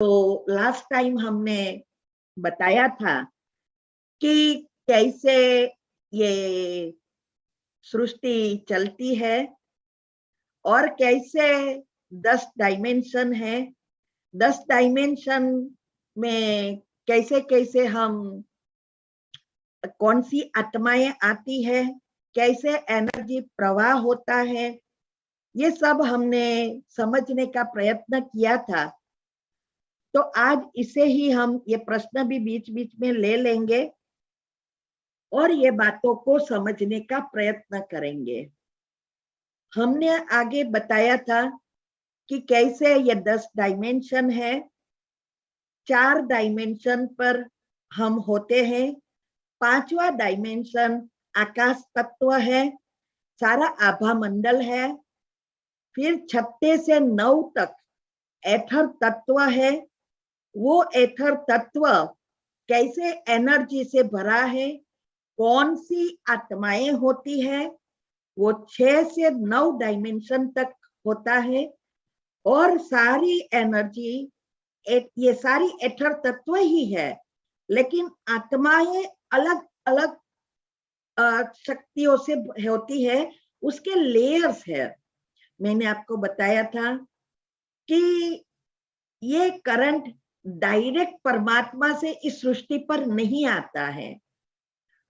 तो last time हमने बताया था कि कैसे ये सृष्टि चलती है और कैसे 10 डायमेंशन है। 10 डायमेंशन में कैसे कैसे हम कौन सी आत्माएं आती है, कैसे एनर्जी प्रवाह होता है, ये सब हमने समझने का प्रयत्न किया था। तो आज इसे ही हम ये प्रश्न भी बीच बीच में ले लेंगे और ये बातों को समझने का प्रयत्न करेंगे। हमने आगे बताया था कि कैसे ये 10 डायमेंशन है। 4 डायमेंशन पर हम होते हैं। 5वां डायमेंशन आकाश तत्व है, सारा आभा मंडल है। फिर 6 से 9 तक एथर तत्व है। वो एथर तत्व कैसे एनर्जी से भरा है, कौन सी आत्माएं होती है, वो 6 से 9 डायमेंशन तक होता है। और सारी एनर्जी, ये सारी एथर तत्व ही है, लेकिन आत्माएं अलग अलग शक्तियों से होती है, उसके लेयर्स है। मैंने आपको बताया था कि ये करंट डायरेक्ट परमात्मा से इस सृष्टि पर नहीं आता है,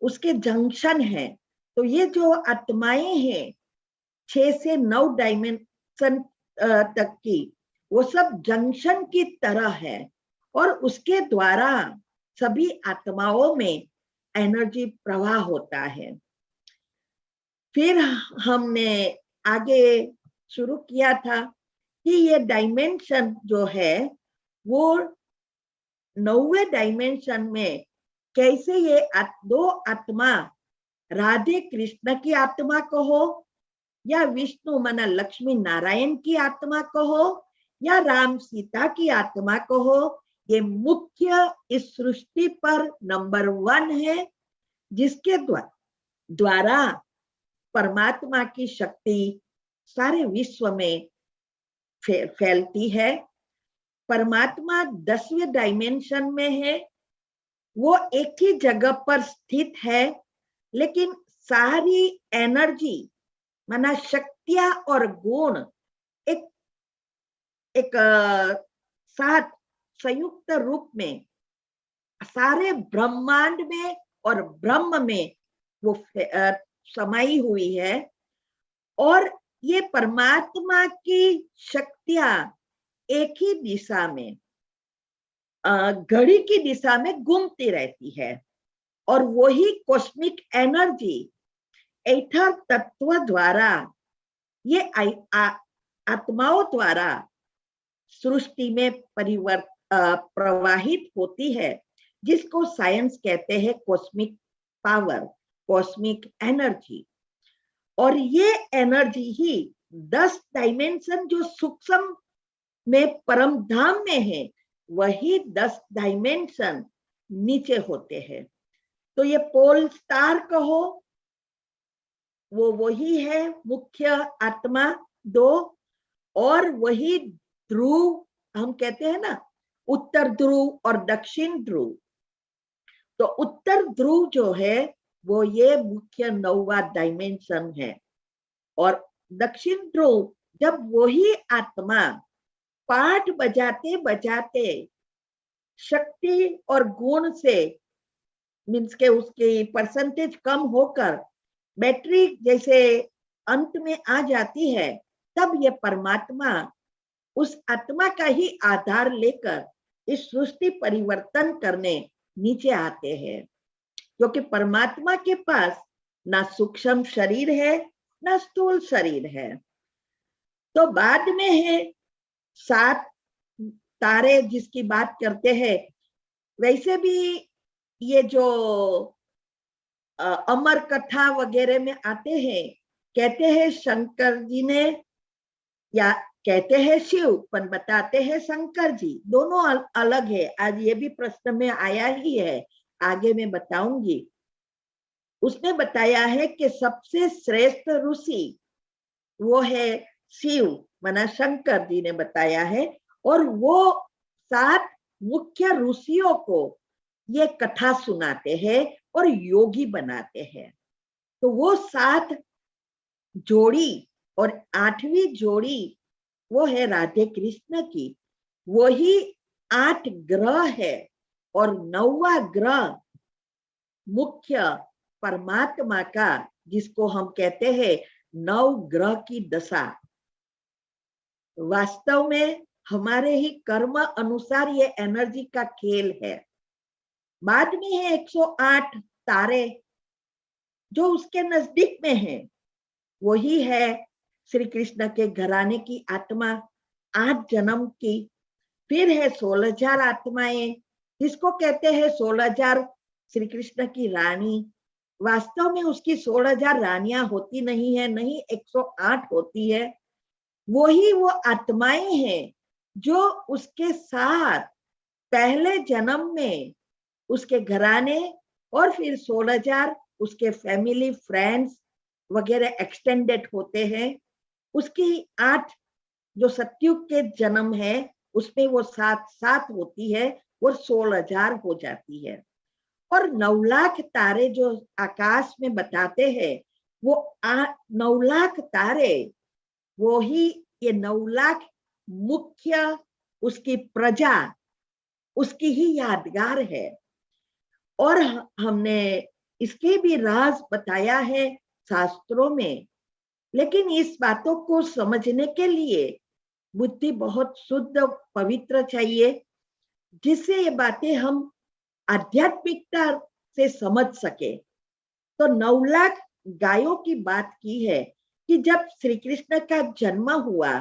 उसके जंक्शन है। तो ये जो आत्माएं हैं 6 से 9 डायमेंशन तक की, वो सब जंक्शन की तरह है और उसके द्वारा सभी आत्माओं में एनर्जी प्रवाह होता है। फिर हमने आगे शुरू किया था कि ये डायमेंशन जो है वो 9वें डायमेंशन में कैसे ये दो आत्मा, राधे कृष्ण की आत्मा कहो या विष्णु मना लक्ष्मी नारायण की आत्मा कहो या राम सीता की आत्मा कहो, ये मुख्य इस सृष्टि पर नंबर 1 है, जिसके द्वारा परमात्मा की शक्ति सारे विश्व में फैलती है। परमात्मा 10वें डायमेंशन में है, वो एक ही जगह पर स्थित है, लेकिन सारी एनर्जी माना शक्तियां और गुण एक साथ संयुक्त रूप में सारे ब्रह्मांड में और ब्रह्म में वो समाई हुई है। और ये परमात्मा की शक्तियां एक ही दिशा में, घड़ी की दिशा में घूमती रहती है और वही कॉस्मिक एनर्जी एथर तत्व द्वारा ये आत्माओं द्वारा सृष्टि में प्रवाहित होती है, जिसको साइंस कहते हैं कॉस्मिक पावर, कॉस्मिक एनर्जी। और ये एनर्जी ही 10 डायमेंशन जो सूक्ष्म में परम धाम में है, वही 10 डायमेंशन नीचे होते हैं। तो ये पोल स्टार कहो, वो वही है मुख्य आत्मा 2, और वही ध्रुव, हम कहते हैं ना उत्तर ध्रुव और दक्षिण ध्रुव। तो उत्तर ध्रुव जो है वो ये मुख्य 9वां डायमेंशन है। और दक्षिण ध्रुव जब वही आत्मा पाठ बजाते बजाते शक्ति और गुण से मीन्स के उसकी परसेंटेज कम होकर बैटरी जैसे अंत में आ जाती है, तब ये परमात्मा उस आत्मा का ही आधार लेकर इस सृष्टि परिवर्तन करने नीचे आते हैं, क्योंकि परमात्मा के पास ना सूक्ष्म शरीर है ना स्थूल शरीर है। तो बाद में है 7 तारे जिसकी बात करते हैं। वैसे भी ये जो अमर कथा वगैरह में आते हैं, कहते हैं शंकर जी ने, या कहते हैं शिव पर बताते हैं शंकर जी, दोनों अलग है। आज ये भी प्रश्न में आया ही है, आगे मैं बताऊंगी। उसने बताया है कि सबसे श्रेष्ठ ऋषि वो है शिव, माना शंकर जी ने बताया है। और वो 7 मुख्य ऋषियों को ये कथा सुनाते हैं और योगी बनाते हैं। तो वो 7 जोड़ी और 8वीं जोड़ी वो है राधे कृष्ण की। वही 8 ग्रह है और 9वां ग्रह मुख्य परमात्मा का, जिसको हम कहते हैं 9 ग्रह की दशा। वास्तव में हमारे ही कर्म अनुसार ये एनर्जी का खेल है। बाद में है 108 तारे जो उसके नजदीक में है, वही है श्री कृष्ण के घराने की आत्मा 8 जन्म की। फिर है 16,000 आत्माएं, जिसको कहते हैं 16,000 श्री कृष्ण की रानी। वास्तव में उसकी 16,000 रानियां होती नहीं है, नहीं 108 होती है। वही वो आत्माएं हैं जो उसके साथ पहले जन्म में उसके घराने और फिर 16,000 उसके फैमिली फ्रेंड्स वगैरह एक्सटेंडेड होते हैं। उसकी 8 जो सतयुग के जन्म है उसमें वो 7 होती है, वो 16,000 हो जाती है। और 9 लाख तारे जो आकाश में बताते हैं, वो 9 लाख तारे, वो ही ये 9 लाख मुख्य उसकी प्रजा, उसकी ही यादगार है। और हमने इसके भी राज बताया है शास्त्रों में। लेकिन इस बातों को समझने के लिए बुद्धि बहुत शुद्ध पवित्र चाहिए, जिससे ये बातें हम आध्यात्मिकता से समझ सके। तो 9 लाख गायों की बात की है कि जब श्री कृष्ण का जन्म हुआ,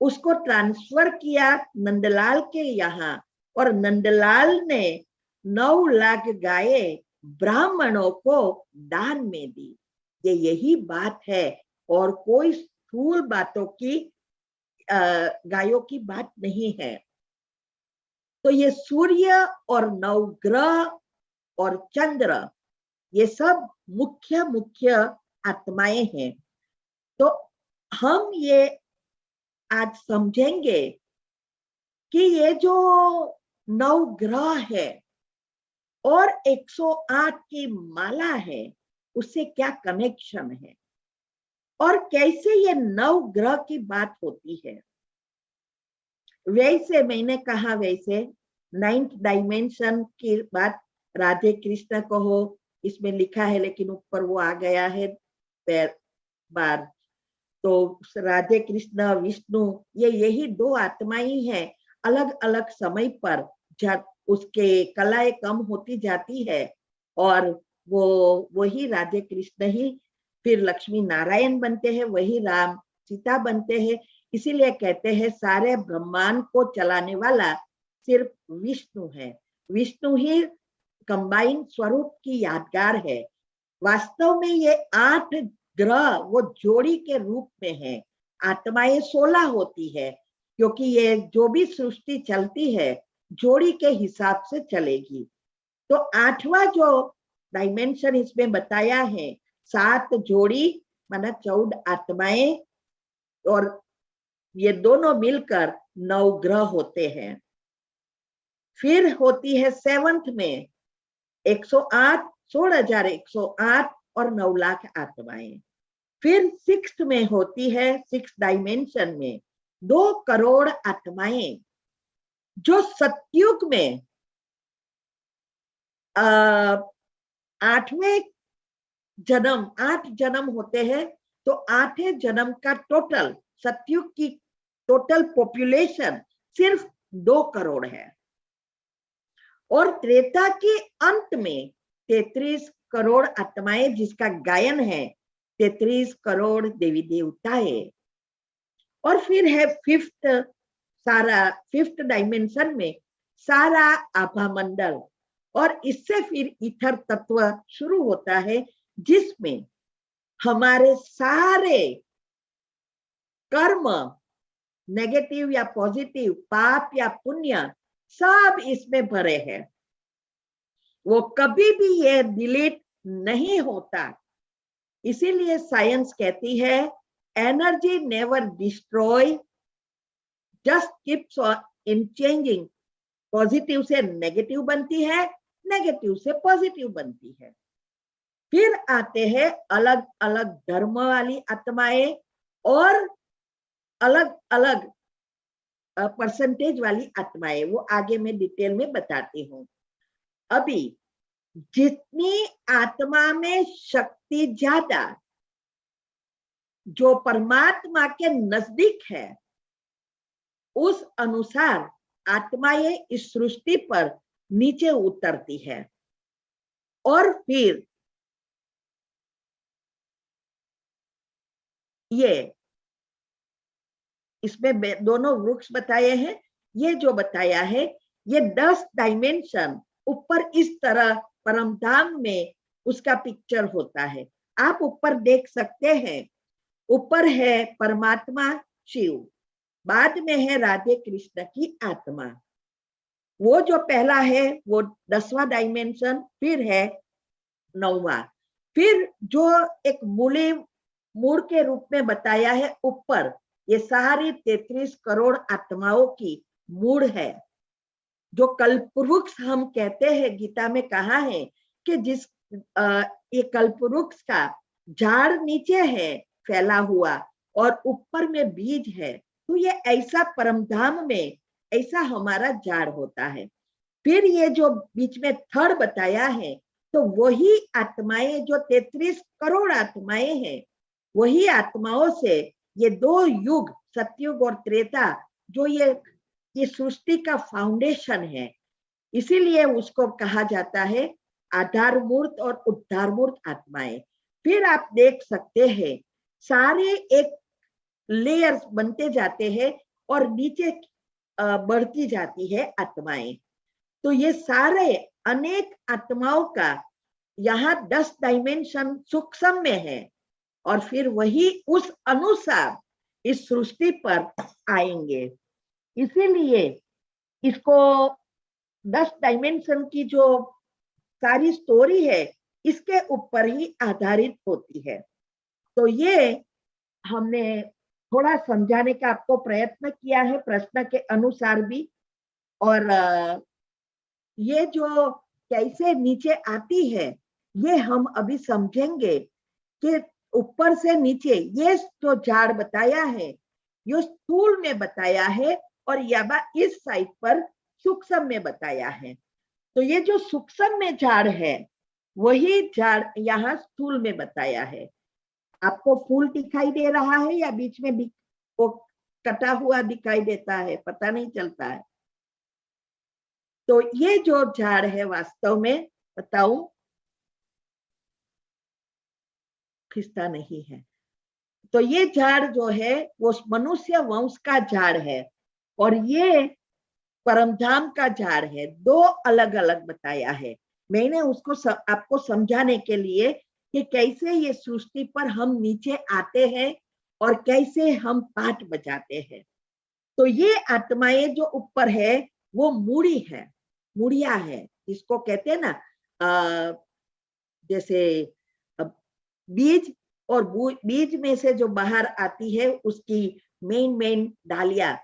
उसको ट्रांसफर किया नंदलाल के यहाँ, और नंदलाल ने 9 लाख गायें ब्राह्मणों को दान में दी। ये यही बात है, और कोई स्थूल बातों की गायों की बात नहीं है। तो ये सूर्य और 9 ग्रह और चंद्र, ये सब मुख्य मुख्य आत्माएं हैं। तो हम ये आज समझेंगे कि ये जो 9 ग्रह है और 108 की माला है, उससे क्या कनेक्शन है और कैसे ये 9 ग्रह की बात होती है। वैसे मैंने कहा, वैसे 9th डायमेंशन की बात राधे कृष्ण को हो, इसमें लिखा है, लेकिन ऊपर वो आ गया है बार। तो राधे कृष्ण विष्णु, ये यही 2 आत्माएं हैं। अलग अलग समय पर जब उसके कलाएं कम होती जाती है, और वही राधे कृष्ण ही फिर लक्ष्मी नारायण बनते हैं, वही राम सीता बनते हैं। इसीलिए कहते हैं सारे ब्रह्मांड को चलाने वाला सिर्फ विष्णु है। विष्णु ही कंबाइन स्वरूप की यादगार है। वास्तव में ये 8 ग्रह वो जोड़ी के रूप में है। आत्माएं 16 होती है, क्योंकि ये जो भी सृष्टि चलती है जोड़ी के हिसाब से चलेगी। तो 8वां जो डायमेंशन इसमें बताया है, 7 जोड़ी माना 14 आत्माएं, और ये दोनों मिलकर 9 ग्रह होते हैं। फिर होती है 7th में 108, 16,108 और 9 लाख आत्माएं। फिर 6th में होती है 6 डायमेंशन में 2 करोड़ आत्माएं, जो सतयुग में 8वें जन्म, 8 जन्म होते हैं। तो 8वें जन्म का टोटल सतयुग की टोटल पॉपुलेशन सिर्फ 2 करोड़ है। और त्रेता के अंत में 33 करोड़ आत्माएं, जिसका गायन है 33 करोड़ देवी देवताएं। और फिर है 5th डायमेंशन में सारा आभा मंडल, और इससे फिर ईथर तत्व शुरू होता है, जिसमें हमारे सारे कर्म, नेगेटिव या पॉजिटिव, पाप या पुण्य, सब इसमें भरे हैं। वो कभी भी ये डिलीट नहीं होता। इसीलिए साइंस कहती है energy never destroy, just keeps in changing positive से नेगेटिव बनती है, नेगेटिव से पॉजिटिव बनती है। फिर आते हैं अलग अलग धर्म वाली आत्माएं और अलग अलग परसेंटेज वाली आत्माएं, वो आगे मैं डिटेल में बताती हूँ। अभी जितनी आत्मा में शक्ति ज्यादा, जो परमात्मा के नजदीक है, उस अनुसार आत्माएं इस सृष्टि पर नीचे उतरती है। और फिर ये इसमें दोनों वृक्ष बताए हैं, ये जो बताया है ये 10 डायमेंशन ऊपर इस तरह परमधाम में उसका पिक्चर होता है। आप ऊपर देख सकते हैं, ऊपर है परमात्मा शिव, बाद में है राधे कृष्ण की आत्मा। वो जो पहला है वो 10वां डायमेंशन, फिर है 9वां, फिर जो एक मूल के रूप में बताया है ऊपर, ये सारी 33 करोड़ आत्माओं की मूड है। जो कल्पवृक्ष हम कहते हैं, गीता में कहा है कि जिस ये कल्पवृक्ष का झाड़ नीचे है फैला हुआ और ऊपर में बीज है, तो ये ऐसा परमधाम में ऐसा हमारा झाड़ होता है। फिर ये जो बीच में थर्ड बताया है, तो वही आत्माएं जो 33 करोड़ आत्माएं हैं, वही आत्माओं से ये 2 युग, सतयुग और त्रेता, जो ये सृष्टि का फाउंडेशन है, इसीलिए उसको कहा जाता है आधार मूर्त और उद्धार मूर्त आत्माएं। फिर आप देख सकते हैं सारे एक लेयर्स बनते जाते हैं और नीचे बढ़ती जाती है आत्माएं। तो ये सारे अनेक आत्माओं का यहाँ 10 डायमेंशन सूक्ष्म में है और फिर वही उस अनुसार इस सृष्टि पर आएंगे। इसीलिए इसको 10 डायमेंशन की जो सारी स्टोरी है, इसके ऊपर ही आधारित होती है। तो ये हमने थोड़ा समझाने का आपको प्रयत्न किया है प्रश्न के अनुसार भी। और ये जो कैसे नीचे आती है, ये हम अभी समझेंगे कि ऊपर से नीचे ये जो झाड़ बताया है, ये स्थूल में बताया है और याबा इस साइड पर सूक्ष्म में बताया है। तो ये जो सूक्ष्म में झाड़ है, वही झाड़ यहाँ स्थूल में बताया है। आपको फूल दिखाई दे रहा है या बीच में वो कटा हुआ दिखाई देता है, पता नहीं चलता है। तो ये जो झाड़ है वास्तव में बताऊं, खिस्ता नहीं है। तो ये झाड़ जो है वो मनुष्य वंश का झाड़ है और ये परमधाम का झाड़ है। 2 अलग अलग बताया है। मैंने उसको आपको समझाने के लिए कि कैसे ये सृष्टि पर हम नीचे आते हैं और कैसे हम पाठ बजाते हैं। तो ये आत्माएं जो ऊपर है वो मूड़ी है, मुड़िया है, इसको कहते हैं ना, जैसे बीज और बीज में से जो बाहर आती है उसकी मेन डालियां,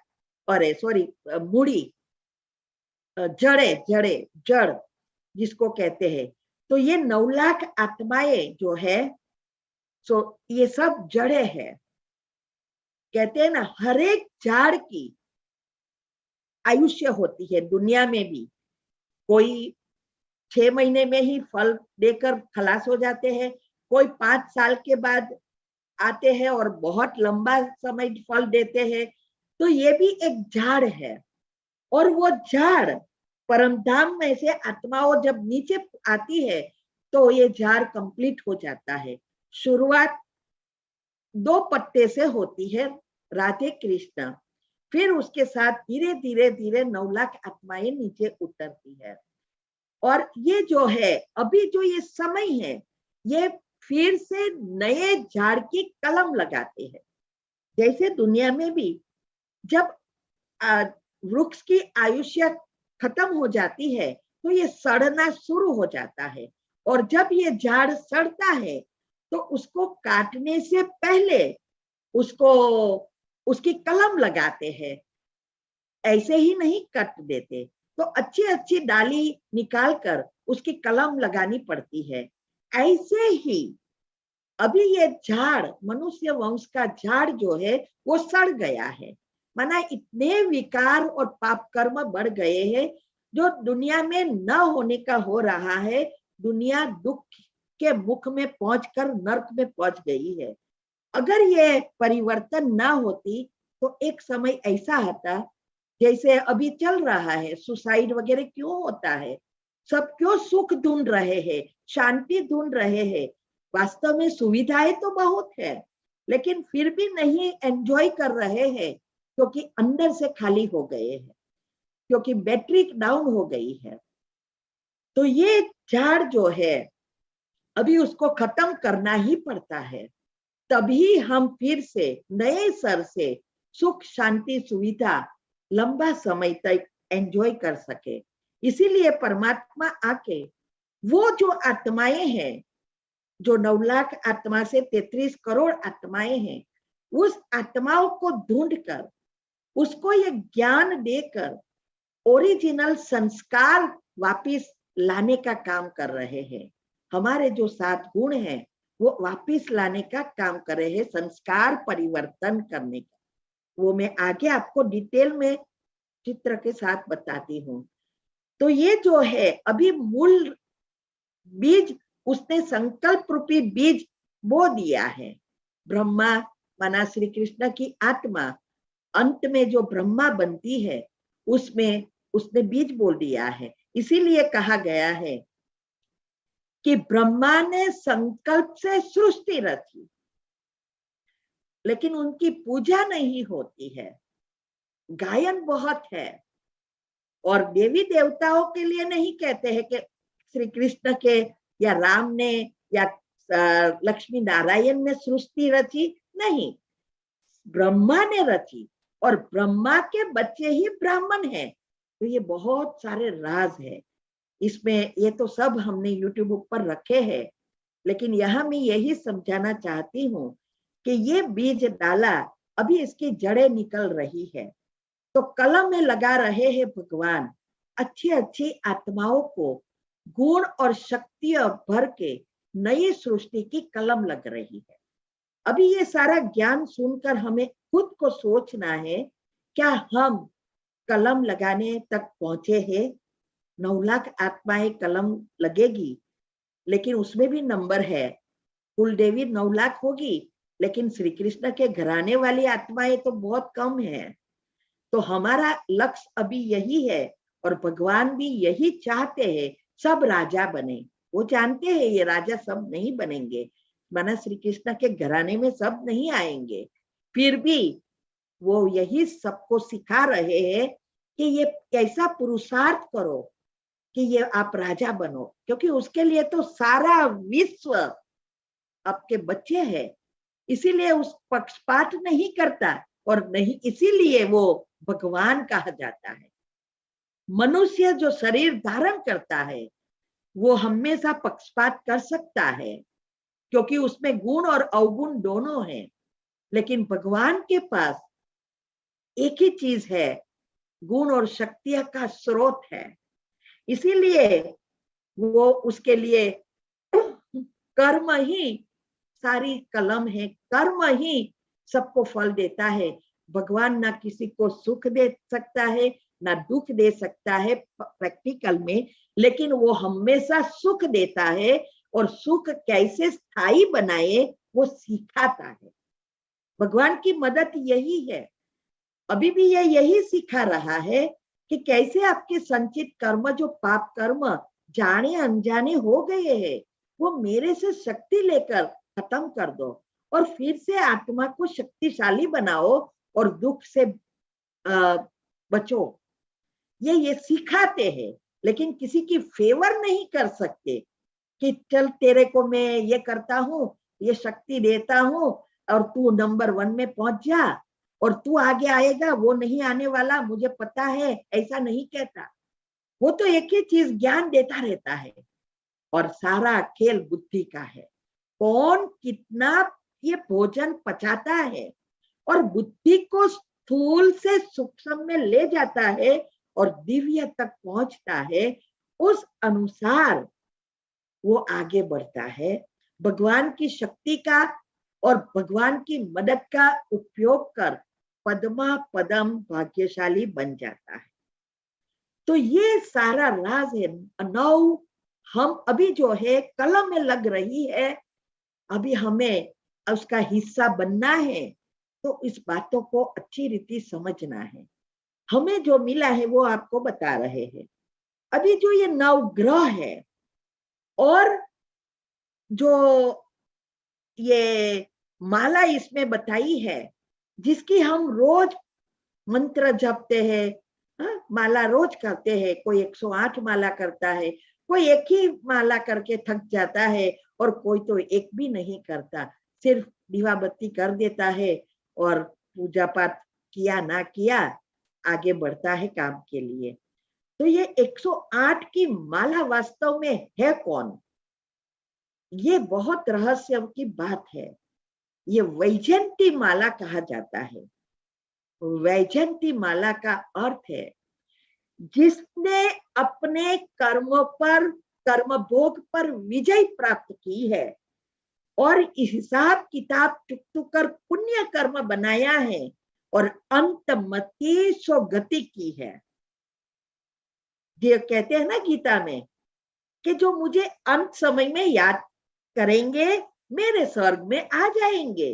और सॉरी मुड़ी, जड़ जिसको कहते हैं। तो ये 9 लाख आत्माएं जो है, सो ये सब जड़े है। कहते हैं ना, हर एक झाड़ की आयुष्य होती है दुनिया में भी। कोई 6 महीने में ही फल देकर खलास हो जाते हैं, कोई 5 साल के बाद आते हैं और बहुत लंबा समय फल देते हैं। तो ये भी एक झाड़ है और वो झाड़ परमधाम में से आत्माओं जब नीचे आती है तो ये झाड़ कंप्लीट हो जाता है। शुरुआत 2 पत्ते से होती है, राधे कृष्ण, फिर उसके साथ धीरे धीरे 9 लाख आत्माएं नीचे उतरती है। और ये जो है अभी जो ये समय है, ये फिर से नए झाड़ की कलम लगाते हैं। जैसे दुनिया में भी जब वृक्ष की आयुष्य खत्म हो जाती है तो ये सड़ना शुरू हो जाता है, और जब ये झाड़ सड़ता है तो उसको काटने से पहले उसको उसकी कलम लगाते हैं, ऐसे ही नहीं कट देते। तो अच्छी अच्छी डाली निकाल कर उसकी कलम लगानी पड़ती है। ऐसे ही अभी ये झाड़, मनुष्य वंश का झाड़ जो है वो सड़ गया है। माना इतने विकार और पाप कर्म बढ़ गए हैं, जो दुनिया में न होने का हो रहा है। दुनिया दुख के मुख में पहुंचकर नरक में पहुंच गई है। अगर ये परिवर्तन ना होती तो एक समय ऐसा आता, जैसे अभी चल रहा है, सुसाइड वगैरह क्यों होता है? सब क्यों सुख ढूंढ रहे हैं, शांति ढूंढ रहे हैं? वास्तव में सुविधाएं तो बहुत है, लेकिन फिर भी नहीं एंजॉय कर रहे हैं, क्योंकि अंदर से खाली हो गए हैं, क्योंकि बैटरी डाउन हो गई है। तो ये झाड़ जो है अभी उसको खत्म करना ही पड़ता है, तभी हम फिर से नए सर से सुख शांति सुविधा लंबा समय तक एंजॉय कर सके। इसीलिए परमात्मा आके वो जो आत्माएं हैं, जो 9 लाख आत्मा से 33 करोड़ आत्माएं हैं, उस आत्माओं को ढूंढकर उसको ये ज्ञान देकर ओरिजिनल संस्कार वापिस लाने का काम कर रहे हैं। हमारे जो 7 गुण हैं वो वापिस लाने का काम कर रहे हैं, संस्कार परिवर्तन करने का। वो मैं आगे आपको डिटेल में चित्र के साथ बताती हूँ। तो ये जो है अभी मूल बीज, उसने संकल्प रूपी बीज बो दिया है। ब्रह्मा माना श्री कृष्ण की आत्मा अंत में जो ब्रह्मा बनती है, उसमें उसने बीज बोल दिया है। इसीलिए कहा गया है कि ब्रह्मा ने संकल्प से सृष्टि रची, लेकिन उनकी पूजा नहीं होती है। गायन बहुत है, और देवी देवताओं के लिए नहीं कहते हैं कि श्री कृष्ण के या राम ने या लक्ष्मी नारायण ने सृष्टि रची, नहीं, ब्रह्मा ने रची, और ब्रह्मा के बच्चे ही ब्राह्मण हैं। तो ये बहुत सारे राज है इसमें, ये तो सब हमने यूट्यूब ऊपर रखे हैं, लेकिन यहां मैं यही समझाना चाहती हूँ कि ये बीज डाला, अभी इसकी जड़ें निकल रही है। तो कलम में लगा रहे हैं भगवान अच्छी अच्छी आत्माओं को गुण और शक्तियां भर के, नई सृष्टि की कलम लग रही है। अभी ये सारा ज्ञान सुनकर हमें खुद को सोचना है, क्या हम कलम लगाने तक पहुंचे हैं? 9 लाख आत्माएं कलम लगेगी, लेकिन उसमें भी नंबर है। कुल देवी 9 लाख होगी, लेकिन श्री कृष्ण के घराने वाली आत्माएं तो बहुत कम है। तो हमारा लक्ष्य अभी यही है, और भगवान भी यही चाहते हैं, सब राजा बने। वो जानते हैं ये राजा सब नहीं बनेंगे, माना श्री कृष्ण के घराने में सब नहीं आएंगे, फिर भी वो यही सबको सिखा रहे हैं कि ये कैसा पुरुषार्थ करो कि ये आप राजा बनो, क्योंकि उसके लिए तो सारा विश्व आपके बच्चे हैं। इसीलिए उस पक्षपात नहीं करता, और नहीं, इसीलिए वो भगवान कहा जाता है। मनुष्य जो शरीर धारण करता है वो हमेशा पक्षपात कर सकता है, क्योंकि उसमें गुण और अवगुण दोनों हैं। लेकिन भगवान के पास एक ही चीज है, गुण और शक्तियां का स्रोत है। इसीलिए वो उसके लिए कर्म ही सारी कलम है, कर्म ही सबको फल देता है। भगवान ना किसी को सुख दे सकता है ना दुख दे सकता है प्रैक्टिकल में, लेकिन वो हमेशा सुख देता है, और सुख कैसे स्थायी बनाए वो सिखाता है। भगवान की मदद यही है। अभी भी ये यही सिखा रहा है कि कैसे आपके संचित कर्म, जो पाप कर्म जाने अनजाने हो गए हैं, वो मेरे से शक्ति लेकर खत्म कर दो, और फिर से आत्मा को शक्तिशाली बनाओ, और दुख से बचो। ये सिखाते हैं, लेकिन किसी की फेवर नहीं कर सकते कि चल तेरे को मैं ये करता हूँ, ये शक्ति देता हूँ, और तू नंबर 1 में पहुंच जा, और तू आगे आएगा, वो नहीं आने वाला, मुझे पता है, ऐसा नहीं कहता। वो तो एक ही चीज ज्ञान देता रहता है, और सारा खेल बुद्धि का है। कौन कितना ये भोजन पचाता है, और बुद्धि को स्थूल से सूक्ष्म में ले जाता है, और दिव्य तक पहुंचता है, उस अनुसार वो आगे बढ़ता है, भगवान की शक्ति का और भगवान की मदद का उपयोग कर पद्मा पदम भाग्यशाली बन जाता है। तो ये सारा राज है। नौ हम अभी जो है कलम में लग रही है, अभी हमें उसका हिस्सा बनना है, तो इस बातों को अच्छी रीति समझना है। हमें जो मिला है वो आपको बता रहे हैं। अभी जो ये 9 ग्रह है और जो ये माला इसमें बताई है, जिसकी हम रोज मंत्र जपते हैं, माला रोज करते हैं, कोई 108 माला करता है, कोई एक ही माला करके थक जाता है और कोई तो एक भी नहीं करता, सिर्फ दीवा बत्ती कर देता है और पूजा पाठ किया ना किया आगे बढ़ता है काम के लिए। तो ये 108 की माला वास्तव में है कौन? ये बहुत रहस्य की बात है। ये वैजयंती माला कहा जाता है। वैजयंती माला का अर्थ है जिसने अपने कर्म पर, कर्म भोग पर विजय प्राप्त की है और हिसाब किताब चुक कर पुण्य कर्म बनाया है और अंतमति स्वगति की है। ये कहते हैं ना गीता में कि जो मुझे अंत समय में याद करेंगे मेरे स्वर्ग में आ जाएंगे,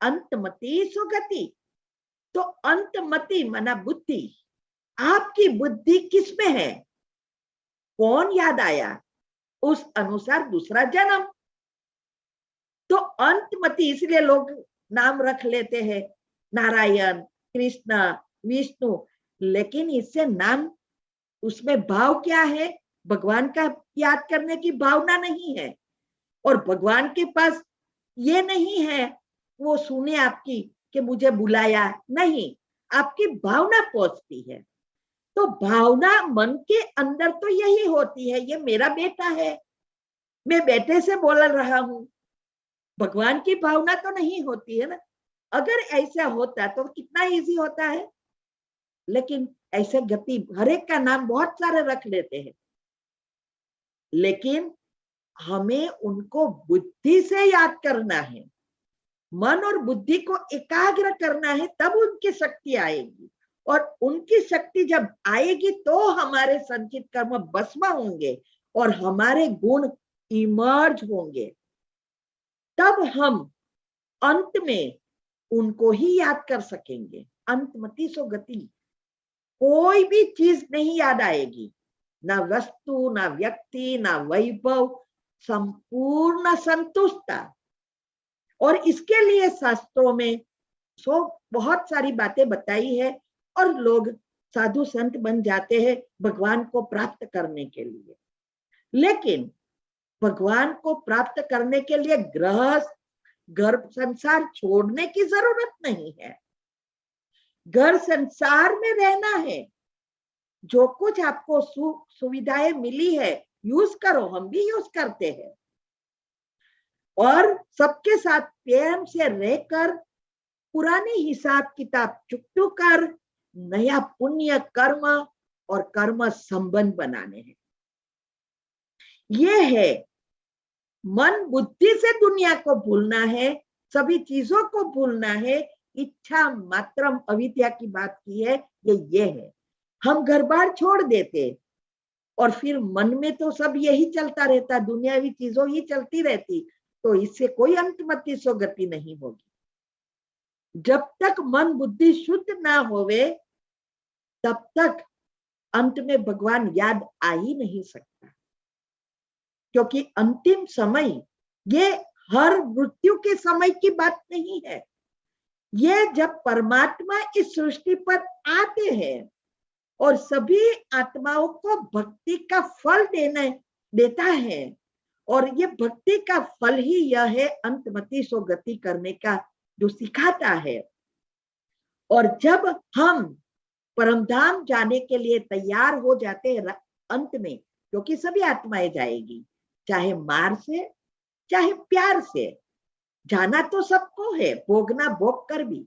अंतमति स्वगति। तो अंतमति माना बुद्धि, आपकी बुद्धि किसमें है, कौन याद आया, उस अनुसार दूसरा जन्म। तो अंतमति इसलिए लोग नाम रख लेते हैं नारायण, कृष्ण, विष्णु, लेकिन इससे नाम, उसमें भाव क्या है, भगवान का याद करने की भावना नहीं है। और भगवान के पास ये नहीं है वो सुने आपकी कि मुझे बुलाया, नहीं, आपकी भावना पहुंचती है। तो भावना मन के अंदर तो यही होती है, ये मेरा बेटा है, मैं बेटे से बोल रहा हूं। भगवान की भावना तो नहीं होती है ना। अगर ऐसा होता तो कितना इजी होता है, लेकिन ऐसे गति हर एक का नाम बहुत सारे रख लेते हैं, लेकिन हमें उनको बुद्धि से याद करना है, मन और बुद्धि को एकाग्र करना है, तब उनकी शक्ति आएगी। और उनकी शक्ति जब आएगी तो हमारे संचित कर्म भस्म होंगे और हमारे गुण इमर्ज होंगे, तब हम अंत में उनको ही याद कर सकेंगे। अंतमति सो गति, कोई भी चीज नहीं याद आएगी, ना वस्तु, ना व्यक्ति, ना वैभव, संपूर्ण संतुष्टता। और इसके लिए शास्त्रों में बहुत सारी बातें बताई है और लोग साधु संत बन जाते हैं भगवान को प्राप्त करने के लिए। लेकिन भगवान को प्राप्त करने के लिए घर संसार छोड़ने की जरूरत नहीं है, घर संसार में रहना है। जो कुछ आपको सुविधाएं मिली है यूज करो, हम भी यूज करते हैं, और सबके साथ प्रेम से रहकर पुराने हिसाब किताब चुकतू कर नया पुण्य कर्म और कर्म संबंध बनाने हैं। ये है मन बुद्धि से दुनिया को भूलना है, सभी चीजों को भूलना है, इच्छा मात्रम अविद्या की बात की है ये है। हम घर बार छोड़ देते और फिर मन में तो सब यही चलता रहता, दुनियावी चीजों ही चलती रहती, तो इससे कोई अंतमति स्वगति नहीं होगी। जब तक मन बुद्धि शुद्ध ना होवे तब तक अंत में भगवान याद आ ही नहीं सकता, क्योंकि अंतिम समय ये हर मृत्यु के समय की बात नहीं है। ये जब परमात्मा इस सृष्टि पर आते हैं और सभी आत्माओं को भक्ति का फल देता है, और ये भक्ति का फल ही यह है अंतमति स्वगति करने का जो सिखाता है। और जब हम परमधाम जाने के लिए तैयार हो जाते हैं अंत में, क्योंकि सभी आत्माएं जाएगी, चाहे मार से चाहे प्यार से, जाना तो सबको है, भोगना भोग कर भी,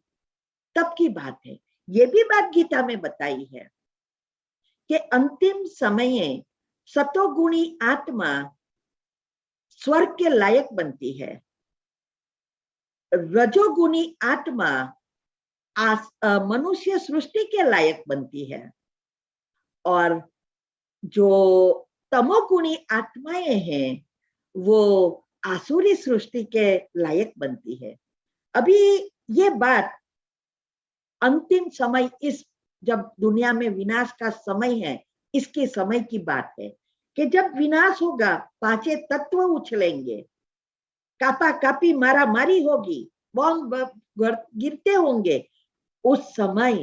तब की बात है। ये भी बात गीता में बताई है कि अंतिम समय सतोगुणी आत्मा स्वर्ग के लायक बनती है, रजोगुणी आत्मा मनुष्य सृष्टि के लायक बनती है, और जो तमोगुणी आत्माएं हैं वो आसुरी सृष्टि के लायक बनती है। अभी ये बात अंतिम समय, इस जब दुनिया में विनाश का समय है, इसके समय की बात है कि जब विनाश होगा, पांचे तत्व उछलेंगे, कापा कापी मारा मारी होगी, बॉम्ब गिरते होंगे। उस समय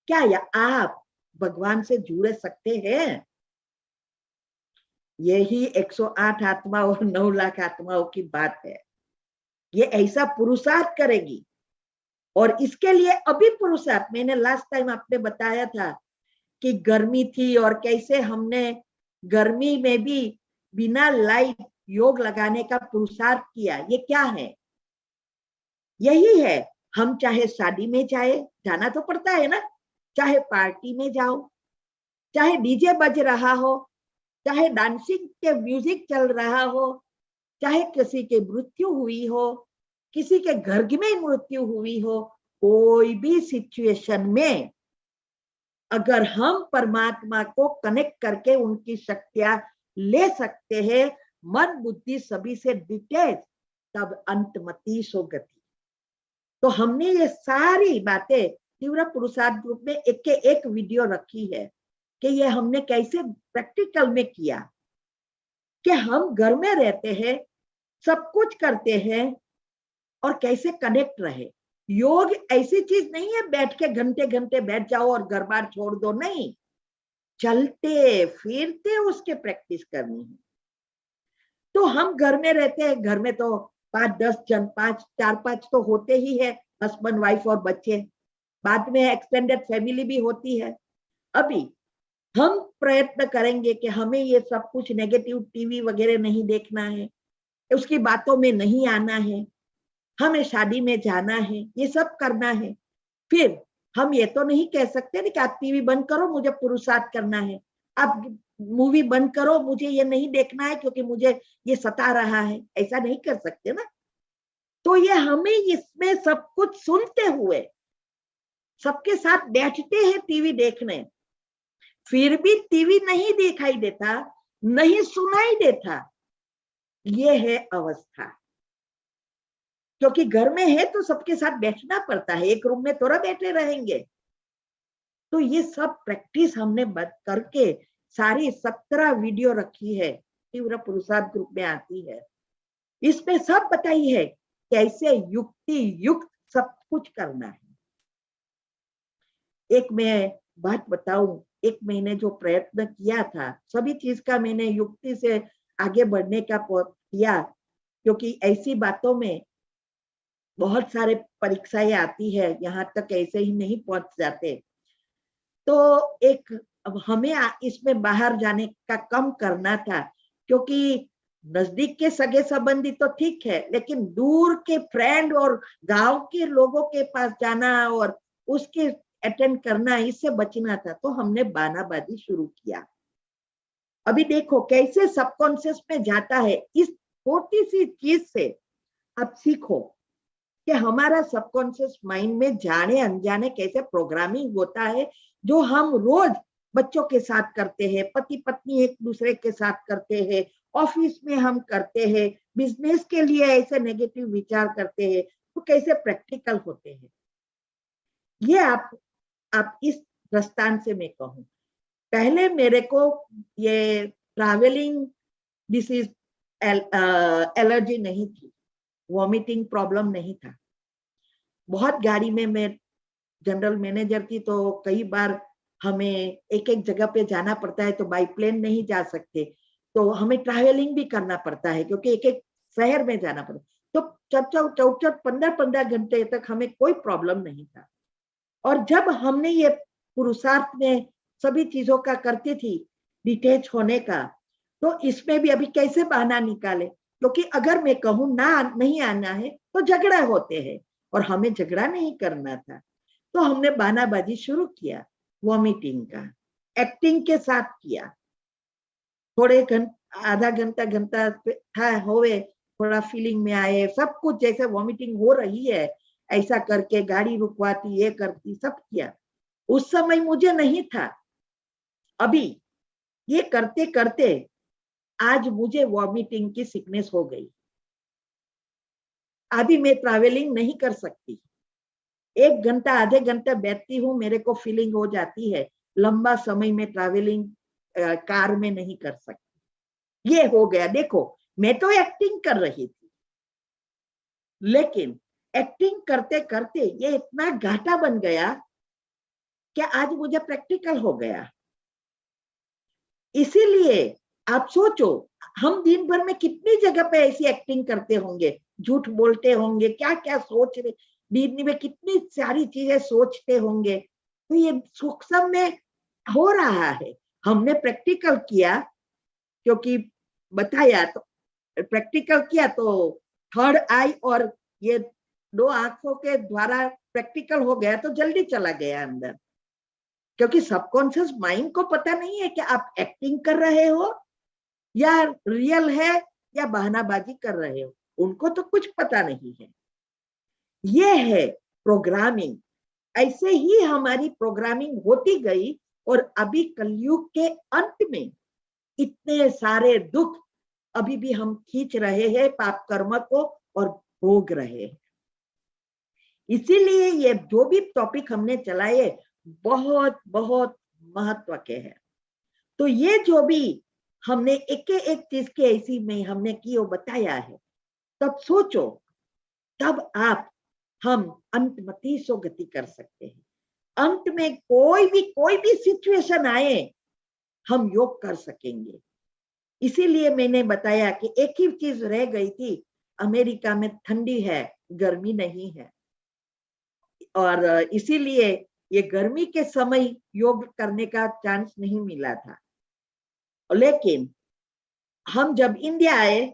क्या या आप भगवान से जुड़ सकते हैं? यही 108 आत्मा और 9 लाख आत्माओं की बात है। ये ऐसा पुरुषार्थ करेगी, और इसके लिए अभी पुरुषार्थ, मैंने लास्ट टाइम आपने बताया था कि गर्मी थी और कैसे हमने गर्मी में भी बिना लाइट योग लगाने का पुरुषार्थ किया। ये क्या है? यही है। हम चाहे शादी में जाना तो पड़ता है ना, चाहे पार्टी में जाओ, चाहे डीजे बज रहा हो, चाहे डांसिंग के म्यूजिक चल रहा हो, चाहे किसी की मृत्यु हुई हो, किसी के घर में मृत्यु हुई हो, कोई भी सिचुएशन में अगर हम परमात्मा को कनेक्ट करके उनकी शक्तियां ले सकते हैं, मन बुद्धि सभी से डिटैच, तब अंतमति सो गति। तो हमने ये सारी बातें तीव्र पुरुषार्थ ग्रुप में एक के एक वीडियो रखी है कि ये हमने कैसे प्रैक्टिकल में किया, कि हम घर में रहते हैं, सब कुछ करते हैं, और कैसे कनेक्ट रहे। योग ऐसी चीज नहीं है बैठ के घंटे घंटे बैठ जाओ और घर बार छोड़ दो, नहीं, चलते फिरते उसके प्रैक्टिस करनी है। तो हम घर में रहते हैं, घर में तो 5-10 जन, 4-5 तो होते ही है, हस्बैंड वाइफ और बच्चे, बाद में एक्सटेंडेड फैमिली भी होती है। अभी हम प्रयत्न करेंगे कि हमें ये सब कुछ नेगेटिव टीवी वगैरह नहीं देखना है, उसकी बातों में नहीं आना है, हमें शादी में जाना है, ये सब करना है। फिर हम ये तो नहीं कह सकते ना कि आप टीवी बंद करो, मुझे पुरुषार्थ करना है, आप मूवी बंद करो, मुझे ये नहीं देखना है क्योंकि मुझे ये सता रहा है, ऐसा नहीं कर सकते ना। तो ये हमें इसमें सब कुछ सुनते हुए सबके साथ बैठते हैं टीवी देखने, फिर भी टीवी नहीं दिखाई देता, नहीं सुनाई देता, ये है अवस्था। क्योंकि घर में है तो सबके साथ बैठना पड़ता है, एक रूम में थोड़ा बैठे रहेंगे। तो ये सब प्रैक्टिस हमने करके सारी 17 वीडियो रखी है, तीव्र पुरुषार्थ ग्रुप में आती है। इसमें सब बताई है कैसे युक्ति युक्त सब कुछ करना है। एक मैं बात बताऊं, एक मैंने जो प्रयत्न किया था, सभी चीज का मैंने युक्ति से आगे बढ़ने का किया, क्योंकि ऐसी बातों में बहुत सारे परीक्षाएं आती है, यहाँ तक ऐसे ही नहीं पहुंच जाते। तो एक हमें इसमें बाहर जाने का कम करना था, क्योंकि नजदीक के सगे संबंधी तो ठीक है, लेकिन दूर के फ्रेंड और गांव के लोगों के पास जाना और उसके अटेंड करना, इससे बचना था। तो हमने बानाबाजी शुरू किया। अभी देखो कैसे सबकॉन्शियस में जाता है। इस छोटी सी चीज से आप सीखो कि हमारा सबकॉन्शियस माइंड में जाने अनजाने कैसे प्रोग्रामिंग होता है, जो हम रोज बच्चों के साथ करते हैं, पति पत्नी एक दूसरे के साथ करते हैं, ऑफिस में हम करते हैं, बिजनेस के लिए ऐसे नेगेटिव विचार करते हैं, तो कैसे प्रैक्टिकल होते हैं। ये आप इस दृष्टांत से मैं कहूं, पहले मेरे को ये ट्रैवलिंग डिसीज एलर्जी नहीं थी, वॉमिटिंग प्रॉब्लम नहीं था। बहुत गाड़ी में मैं जनरल मैनेजर थी, तो कई बार हमें एक एक जगह पे जाना पड़ता है, तो बाई प्लेन नहीं जा सकते, तो हमें ट्रैवलिंग भी करना पड़ता है क्योंकि एक एक शहर में जाना पड़ता है। तो 15-15 घंटे तक हमें कोई प्रॉब्लम नहीं था। और जब हमने ये पुरुषार्थ में सभी चीजों का करती थी, डिटेच होने का, तो इसमें भी अभी कैसे बहाना निकाले, क्योंकि अगर मैं कहूँ ना नहीं आना है तो झगड़ा होते हैं, और हमें झगड़ा नहीं करना था। तो हमने बहानाबाजी शुरू किया वॉमिटिंग का, एक्टिंग के साथ किया। थोड़े आधा घंटा था होवे, थोड़ा फीलिंग में आए, सब कुछ जैसे वॉमिटिंग हो रही है ऐसा करके गाड़ी रुकवाती, ये करती, सब किया। उस समय मुझे नहीं था। अभी ये करते करते आज मुझे वॉमिटिंग की सिकनेस हो गई। अभी मैं ट्रैवलिंग नहीं कर सकती, 1 घंटा आधे घंटे बैठती हूँ, मेरे को फीलिंग हो जाती है। लंबा समय में ट्रैवलिंग कार में नहीं कर सकती। ये हो गया। देखो, मैं तो एक्टिंग कर रही थी, लेकिन एक्टिंग करते करते ये इतना घाटा बन गया कि आज मुझे प्रैक्टिकल हो गया। इसीलिए आप सोचो, हम दिन भर में कितनी जगह पे ऐसी एक्टिंग करते होंगे, झूठ बोलते होंगे, क्या क्या सोच रहे, दिन में कितनी सारी चीजें सोचते होंगे। तो ये सूक्ष्म में हो रहा है। हमने प्रैक्टिकल किया, क्योंकि बताया तो प्रैक्टिकल किया तो थर्ड आई और ये 2 आंखों के द्वारा प्रैक्टिकल हो गया, तो जल्दी चला गया अंदर। क्योंकि सबकॉन्शियस माइंड को पता नहीं है कि आप एक्टिंग कर रहे हो या रियल है या बहानाबाजी कर रहे हो, उनको तो कुछ पता नहीं है। ये है प्रोग्रामिंग। ऐसे ही हमारी प्रोग्रामिंग होती गई और अभी कलयुग के अंत में इतने सारे दुख अभी भी हम खींच रहे हैं पाप कर्म को और भोग रहे हैं। इसीलिए ये जो भी टॉपिक हमने चलाए बहुत बहुत महत्व के हैं। तो ये जो भी हमने एक एक चीज के ऐसी में हमने की और बताया है, तब सोचो, तब आप हम अंतमति सो गति कर सकते हैं। अंत में कोई भी सिचुएशन आए, हम योग कर सकेंगे। इसीलिए मैंने बताया कि एक ही चीज रह गई थी, अमेरिका में ठंडी है, गर्मी नहीं है, और इसीलिए ये गर्मी के समय योग करने का चांस नहीं मिला था। लेकिन हम जब इंडिया आए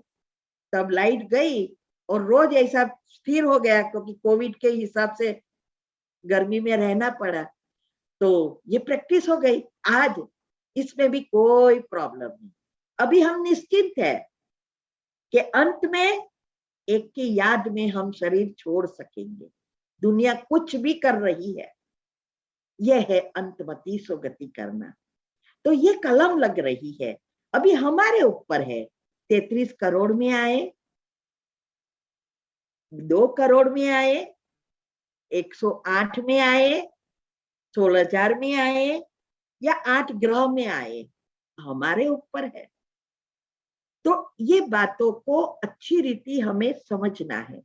तब लाइट गई और रोज ऐसा स्थिर हो गया, क्योंकि कोविड के हिसाब से गर्मी में रहना पड़ा, तो ये प्रैक्टिस हो गई। आज इसमें भी कोई प्रॉब्लम नहीं। अभी हम निश्चिंत है कि अंत में एक की याद में हम शरीर छोड़ सकेंगे। दुनिया कुछ भी कर रही है, यह है अंतमति सो गति करना। तो ये कलम लग रही है, अभी हमारे ऊपर है। 33 करोड़ में आए, 2 करोड़ में आए, 108 में आए, 16,000 में आए या 8 ग्रह में आए, हमारे ऊपर है। तो ये बातों को अच्छी रीति हमें समझना है।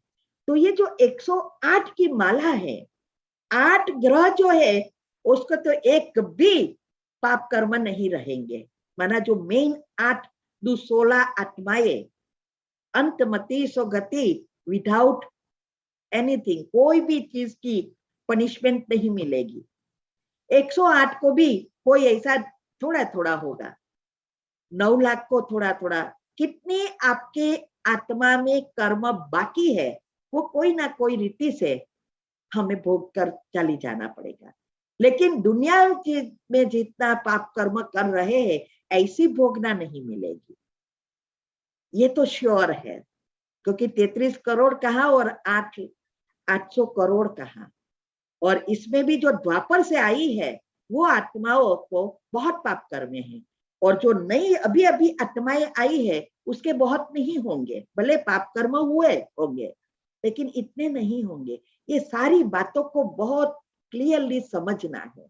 तो ये जो 108 की माला है, 8 ग्रह जो है उसको तो एक भी पाप कर्म नहीं रहेंगे। माना जो मेन 8 दो 16 आत्माएं, अंतमति सो गति, विदाउट एनीथिंग, कोई भी चीज की पनिशमेंट नहीं मिलेगी। 108 को भी कोई ऐसा थोड़ा थोड़ा होगा, 9 लाख को थोड़ा थोड़ा। कितनी आपके आत्मा में कर्म बाकी है, वो कोई ना कोई रीति से हमें भोग कर चली जाना पड़ेगा। लेकिन दुनिया में जितना पाप कर्म कर रहे हैं, ऐसी भोगना नहीं मिलेगी, ये तो श्योर है। क्योंकि 33 करोड़ कहा और 800 करोड़ कहा, और इसमें भी जो द्वापर से आई है वो आत्माओं को बहुत पाप कर्म है, और जो नई अभी अभी आत्माएं आई है उसके बहुत नहीं होंगे। भले पाप कर्म हुए होंगे लेकिन इतने नहीं होंगे। ये सारी बातों को बहुत क्लियरली समझना है।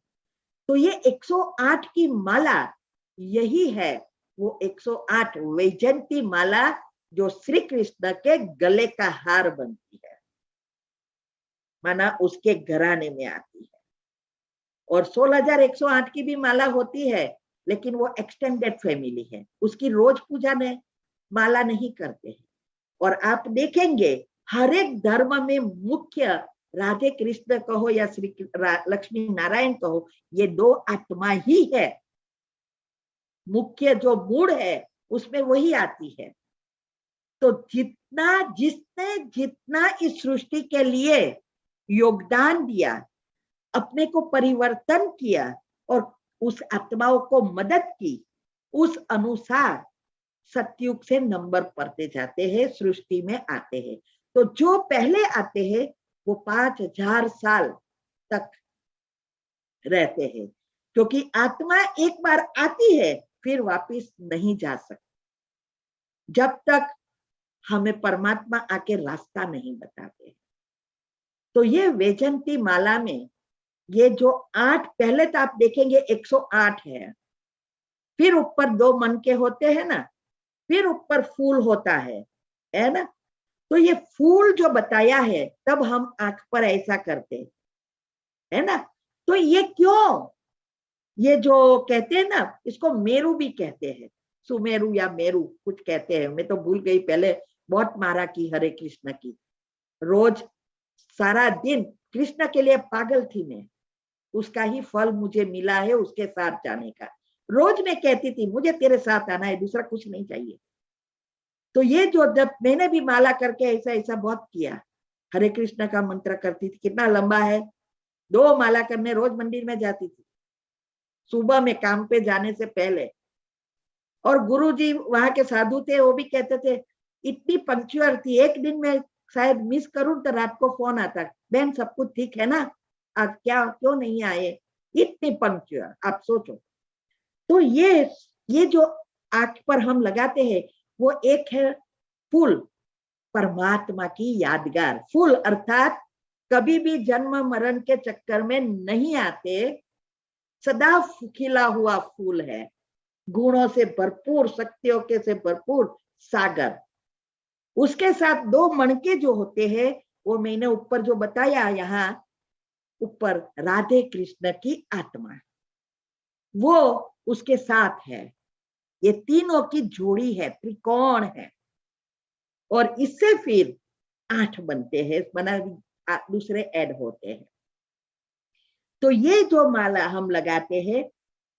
तो ये 108 की माला यही है, वो 108 वैजयंती माला जो श्री कृष्ण के गले का हार बनती है, माना उसके घराने में आती है। और 16,108 की भी माला होती है, लेकिन वो एक्सटेंडेड फैमिली है, उसकी रोज पूजा में माला नहीं करते हैं। और आप देखेंगे हर एक धर्म में मुख्य राधे कृष्ण कहो या श्री लक्ष्मी नारायण कहो, ये 2 आत्मा ही है। मुख्य जो मूड है उसमें वही आती है। तो जिसने जितना इस सृष्टि के लिए योगदान दिया, अपने को परिवर्तन किया और उस आत्माओं को मदद की, उस अनुसार सतयुग से नंबर पढ़ते जाते हैं, सृष्टि में आते हैं। तो जो पहले आते हैं वो 5000 साल तक रहते हैं, क्योंकि आत्मा एक बार आती है फिर वापस नहीं जा सकती जब तक हमें परमात्मा आके रास्ता नहीं बताते। तो ये वैजयंती माला में ये जो 8, पहले तो आप देखेंगे 108 है, फिर ऊपर 2 मन के होते हैं ना, फिर ऊपर फूल होता है ना। तो ये फूल जो बताया है तब हम आंख पर ऐसा करते है ना। तो ये क्यों, ये जो कहते हैं ना, इसको मेरू भी कहते हैं, सुमेरु या मेरू कुछ कहते हैं, मैं तो भूल गई, पहले बहुत मारा की हरे कृष्ण की, रोज सारा दिन कृष्ण के लिए पागल थी मैं, उसका ही फल मुझे मिला है उसके साथ जाने का। रोज मैं कहती थी मुझे तेरे साथ आना है, दूसरा कुछ नहीं चाहिए। तो ये जो जब मैंने भी माला करके ऐसा ऐसा बहुत किया, हरे कृष्ण का मंत्र करती थी, कितना लंबा है, 2 माला करने रोज मंदिर में जाती थी सुबह में काम पे जाने से पहले। और गुरुजी वहां के साधु थे, वो भी कहते थे, इतनी पंक्चुअल थी, एक दिन में शायद मिस करूं तो रात को फोन आता, बहन सब कुछ ठीक है ना, आज क्या क्यों नहीं आए, इतनी पंक्चुअल, आप सोचो। तो ये जो आंख पर हम लगाते हैं वो एक है फूल, परमात्मा की यादगार फूल, अर्थात कभी भी जन्म मरण के चक्कर में नहीं आते, सदा खिला हुआ फूल है, गुणों से भरपूर, शक्तियों के से भरपूर सागर। उसके साथ 2 मणके जो होते हैं, वो मैंने ऊपर जो बताया, यहाँ ऊपर राधे कृष्ण की आत्मा वो उसके साथ है, ये तीनों की जोड़ी है, त्रिकोण है, और इससे फिर 8 बनते हैं, बना दूसरे ऐड होते हैं। तो ये जो माला हम लगाते हैं,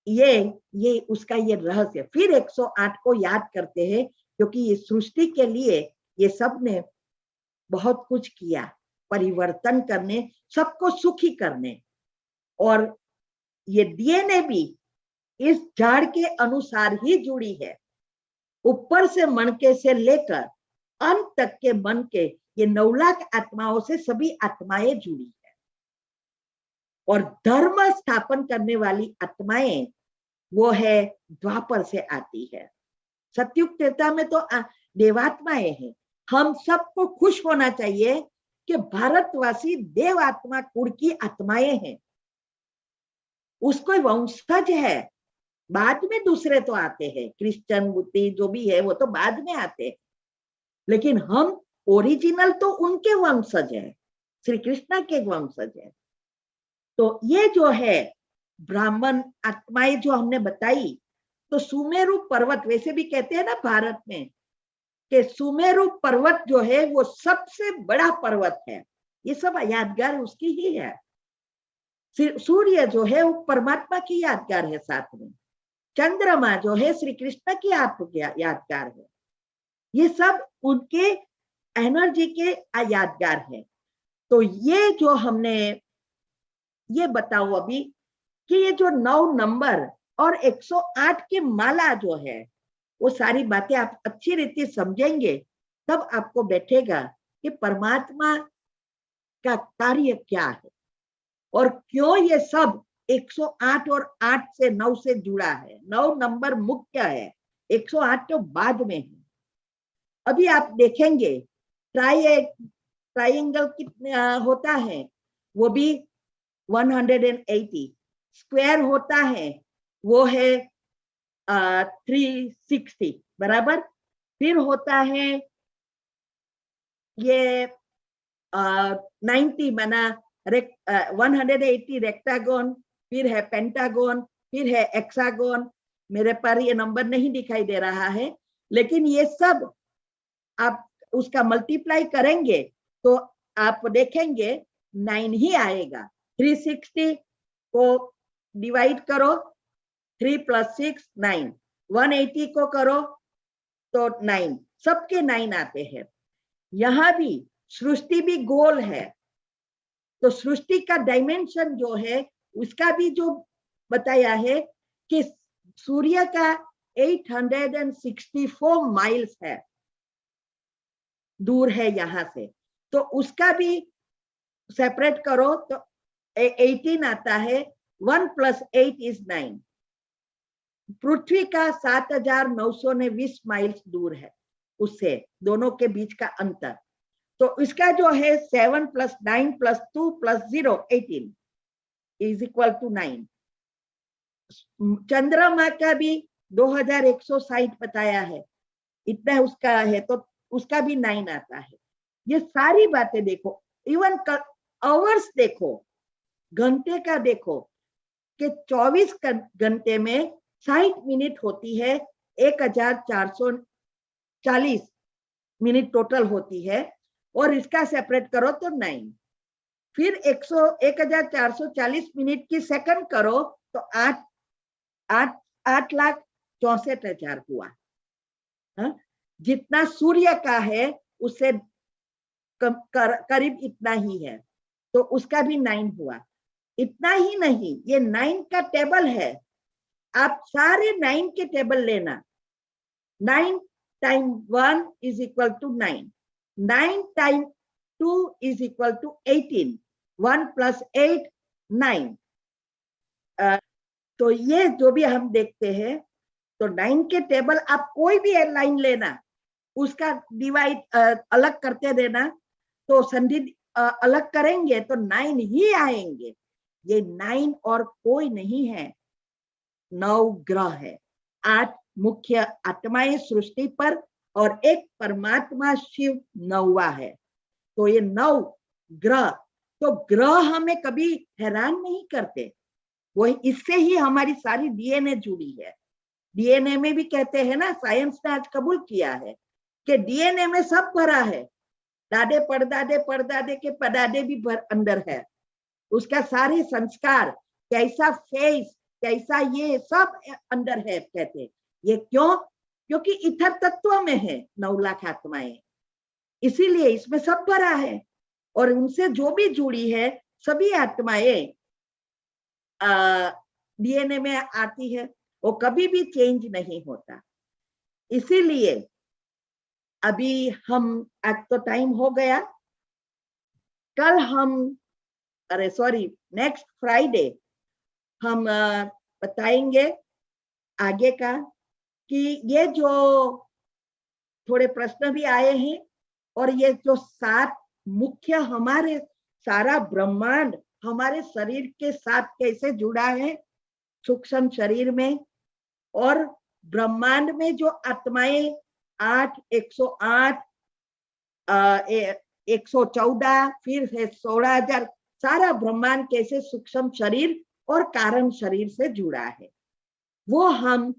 ये उसका ये रहस्य, फिर 108 को याद करते हैं, क्योंकि ये सृष्टि के लिए ये सब ने बहुत कुछ किया, परिवर्तन करने, सबको सुखी करने। और ये डीएनए भी इस झाड़ के अनुसार ही जुड़ी है, ऊपर से मणके से लेकर अंत तक के मन के ये 9 लाख आत्माओं से सभी आत्माएं जुड़ी है। और धर्म स्थापन करने वाली आत्माएं वो है द्वापर से आती है, सतयुग त्रेता में तो देवात्माएं हैं। हम सबको खुश होना चाहिए कि भारतवासी देव आत्मा कुल की आत्माएं हैं, उसको वंशज है। बाद में दूसरे तो आते हैं, क्रिश्चियन बुद्धि जो भी है वो तो बाद में आते हैं, लेकिन हम ओरिजिनल तो उनके वंशज है, श्री कृष्ण के वंशज है। तो ये जो है ब्राह्मण आत्माएं जो हमने बताई, तो सुमेरु पर्वत, वैसे भी कहते हैं ना भारत में कि सुमेरु पर्वत जो है वो सबसे बड़ा पर्वत है, ये सब यादगार उसकी ही है। सूर्य जो है वो परमात्मा की यादगार है, साथ में चंद्रमा जो है श्री कृष्ण की यादगार है, ये सब उनके एनर्जी के यादगार है। तो ये जो हमने ये बताओ अभी कि ये जो 9 नंबर और 108 की माला जो है, वो सारी बातें आप अच्छी रीति समझेंगे तब आपको बैठेगा कि परमात्मा का कार्य क्या है और क्यों ये सब 108 और 8 से 9 से जुड़ा है। 9 नंबर मुख्य है, 108 तो बाद में है। अभी आप देखेंगे ट्राइंगल कितना होता है, वो भी 180, स्क्वायर होता है वो है 360 बराबर, फिर होता है ये 90 बना 180 रेक्टागोन, फिर है पेंटागोन, फिर है एक्सागोन। मेरे पर ये नंबर नहीं दिखाई दे रहा है, लेकिन ये सब आप उसका मल्टीप्लाई करेंगे तो आप देखेंगे 9 ही आएगा। 360 को डिवाइड करो, 3 + 6 9, 180 को करो तो 9, सबके 9 आते हैं। यहां भी सृष्टि भी गोल है, तो सृष्टि का डायमेंशन जो है उसका भी जो बताया है कि सूर्य का 864 माइल्स है, दूर है यहाँ से, तो उसका भी सेपरेट करो तो 18 आता है। 1 + 8 = 9। पृथ्वी का 7,920 माइल्स दूर है, उससे दोनों के बीच का अंतर। तो इसका जो है 7 + 9 + 2 + 0 18 = 9। चंद्रमा का भी 2160 बताया है, इतना उसका है, तो उसका भी 9 आता है। ये सारी बातें देखो, इवन आवर्स देखो, घंटे का देखो कि 24 घंटे में 60 मिनट होती है, 1440 मिनट टोटल होती है, और इसका सेपरेट करो तो 9। फिर 1440 मिनट की सेकंड करो तो 8,64,000 हुआ। हा? जितना सूर्य का है उससे करीब इतना ही है, तो उसका भी 9 हुआ। इतना ही नहीं, ये 9 का टेबल है, आप सारे 9 के टेबल लेना। 9 × 1 = 9, 9 × 2 = 18, 1 + 8 9। तो ये जो भी हम देखते हैं, तो 9 के टेबल आप कोई भी लाइन लेना, उसका डिवाइड अलग करते देना, तो संधि अलग करेंगे तो 9 ही आएंगे। ये 9 और कोई नहीं है, 9 ग्रह है। 8 मुख्य आत्माएं सृष्टि पर और एक परमात्मा शिव 9वां है। तो ये 9 ग्रह, तो ग्रह हमें कभी हैरान नहीं करते, वही इससे ही हमारी सारी डीएनए जुड़ी है। डीएनए में भी कहते हैं ना, साइंस ने आज कबूल किया है कि डीएनए में सब भरा है, दादे परदादे परदादे के पदादे भी अंदर है, उसका सारे संस्कार, कैसा फेस, कैसा ये सब अंदर है कहते। ये क्यों? क्योंकि इथर तत्व में है 9 लाख आत्माएं, इसीलिए इसमें सब भरा है, और उनसे जो भी जुड़ी है सभी आत्माएं डीएनए में आती है, वो कभी भी चेंज नहीं होता। इसीलिए अभी हम, आज तो टाइम हो गया, कल हम, अरे सॉरी, नेक्स्ट फ्राइडे हम बताएंगे आगे का, कि ये जो थोड़े प्रश्न भी आए हैं, और ये जो 7 मुख्य हमारे सारा ब्रह्मांड हमारे शरीर के साथ कैसे जुड़ा है, सूक्ष्म शरीर में, और ब्रह्मांड में जो आत्माएं 8, 108, 114, फिर है 16,000, सारा ब्रह्मांड कैसे सूक्ष्म शरीर और कारण शरीर से जुड़ा है, वो हम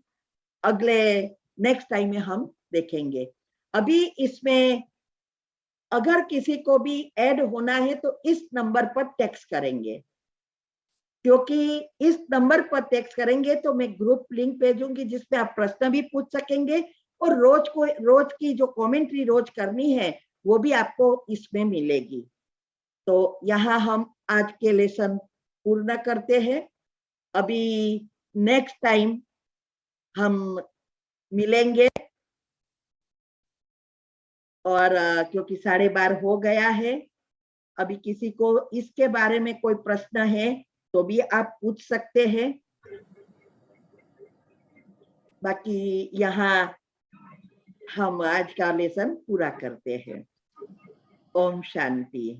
अगले नेक्स्ट टाइम में हम देखेंगे। अभी इसमें अगर किसी को भी ऐड होना है तो इस नंबर पर टेक्स्ट करेंगे, क्योंकि इस नंबर पर टेक्स्ट करेंगे तो मैं ग्रुप लिंक भेजूंगी, जिसमें आप प्रश्न भी पूछ सकेंगे, और रोज की जो कमेंट्री रोज करनी है वो भी आपको इसमें मिलेगी। तो यहाँ हम आज के लेसन पूर्ण करते हैं। अभी नेक्स्ट टाइम हम मिलेंगे, और क्योंकि 12:30 हो गया है, अभी किसी को इसके बारे में कोई प्रश्न है तो भी आप पूछ सकते हैं। बाकी यहाँ हम आज का लेसन पूरा करते हैं। ओम शांति।